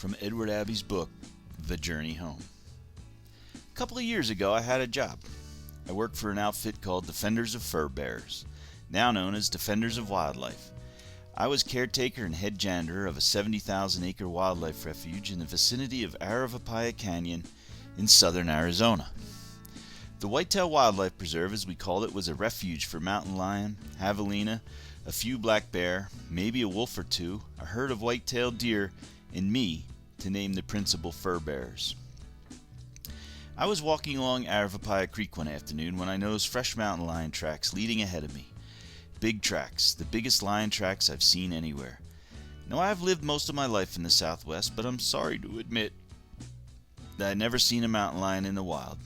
from Edward Abbey's book, The Journey Home. A couple of years ago, I had a job. I worked for an outfit called Defenders of Fur Bearers, now known as Defenders of Wildlife. I was caretaker and head janitor of a 70,000-acre wildlife refuge in the vicinity of Aravalli Canyon in southern Arizona. The Whitetail Wildlife Preserve, as we called it, was a refuge for mountain lion, javelina, a few black bear, maybe a wolf or two, a herd of white-tailed deer, and me, to name the principal fur bearers. I was walking along Aravalli Creek one afternoon when I noticed fresh mountain lion tracks leading ahead of me. Big tracks, the biggest lion tracks I've seen anywhere. Now, I've lived most of my life in the Southwest, but I'm sorry to admit that I'd never seen a mountain lion in the wild.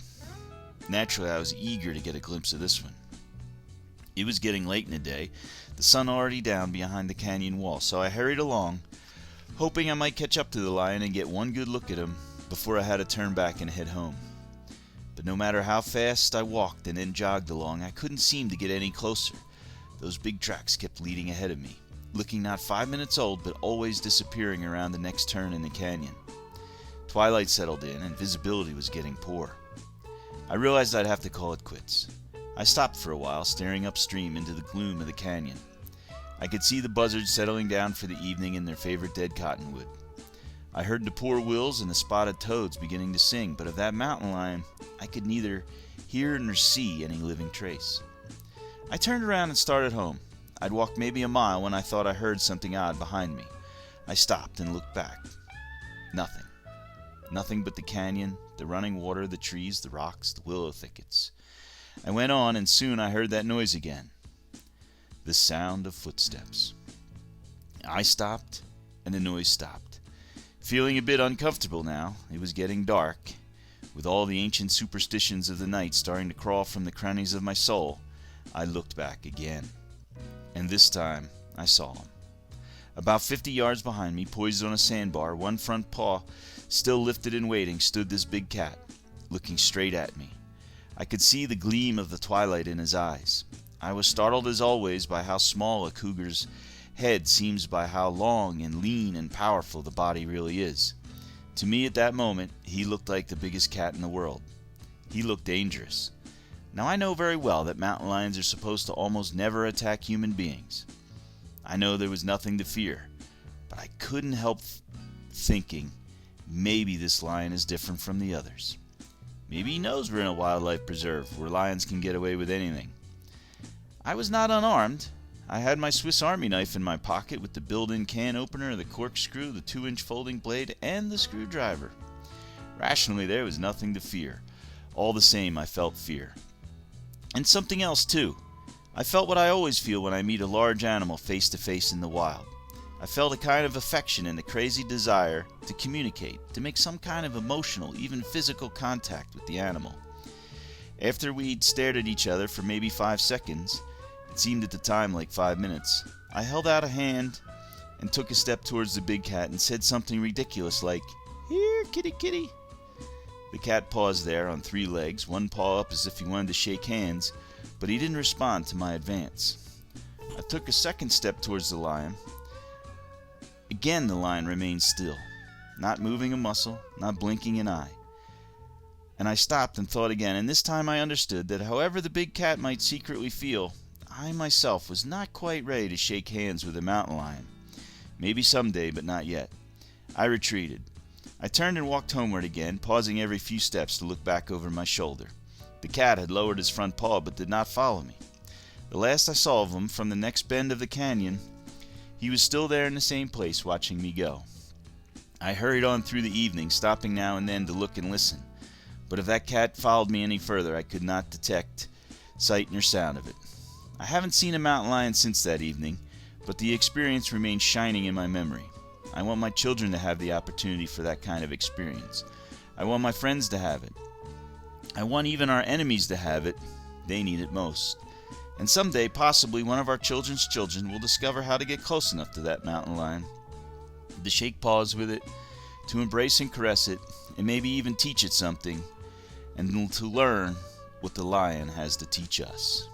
Naturally, I was eager to get a glimpse of this one. It was getting late in the day, the sun already down behind the canyon wall, so I hurried along, hoping I might catch up to the lion and get one good look at him before I had to turn back and head home. But no matter how fast I walked and then jogged along, I couldn't seem to get any closer. Those big tracks kept leading ahead of me, looking not 5 minutes old, but always disappearing around the next turn in the canyon. Twilight settled in, and visibility was getting poor. I realized I'd have to call it quits. I stopped for a while, staring upstream into the gloom of the canyon. I could see the buzzards settling down for the evening in their favorite dead cottonwood. I heard the poor wills and the spotted toads beginning to sing, but of that mountain lion, I could neither hear nor see any living trace. I turned around and started home. I'd walked maybe a mile when I thought I heard something odd behind me. I stopped and looked back. Nothing. Nothing but the canyon, the running water, the trees, the rocks, the willow thickets. I went on, and soon I heard that noise again. The sound of footsteps. I stopped, and the noise stopped. Feeling a bit uncomfortable now, it was getting dark, with all the ancient superstitions of the night starting to crawl from the crannies of my soul, I looked back again. And this time, I saw him. About 50 yards behind me, poised on a sandbar, one front paw still lifted and waiting, stood this big cat, looking straight at me. I could see the gleam of the twilight in his eyes. I was startled as always by how small a cougar's head seems by how long and lean and powerful the body really is. To me at that moment, he looked like the biggest cat in the world. He looked dangerous. Now, I know very well that mountain lions are supposed to almost never attack human beings. I know there was nothing to fear, but I couldn't help thinking maybe this lion is different from the others. Maybe he knows we're in a wildlife preserve where lions can get away with anything. I was not unarmed. I had my Swiss Army knife in my pocket with the built-in can opener, the corkscrew, the 2-inch folding blade, and the screwdriver. Rationally, there was nothing to fear. All the same, I felt fear. And something else, too. I felt what I always feel when I meet a large animal face to face in the wild. I felt a kind of affection and a crazy desire to communicate, to make some kind of emotional, even physical contact with the animal. After we'd stared at each other for maybe 5 seconds, it seemed at the time like 5 minutes, I held out a hand and took a step towards the big cat and said something ridiculous like, "Here, kitty, kitty." The cat paused there on 3 legs, one paw up as if he wanted to shake hands, but he didn't respond to my advance. I took a second step towards the lion. Again the lion remained still, not moving a muscle, not blinking an eye. And I stopped and thought again, and this time I understood that however the big cat might secretly feel, I myself was not quite ready to shake hands with a mountain lion. Maybe someday, but not yet. I retreated. I turned and walked homeward again, pausing every few steps to look back over my shoulder. The cat had lowered his front paw but did not follow me. The last I saw of him from the next bend of the canyon, he was still there in the same place watching me go. I hurried on through the evening, stopping now and then to look and listen. But if that cat followed me any further, I could not detect sight nor sound of it. I haven't seen a mountain lion since that evening, but the experience remains shining in my memory. I want my children to have the opportunity for that kind of experience. I want my friends to have it. I want even our enemies to have it. They need it most. And someday, possibly, one of our children's children will discover how to get close enough to that mountain lion, to shake paws with it, to embrace and caress it, and maybe even teach it something, and to learn what the lion has to teach us.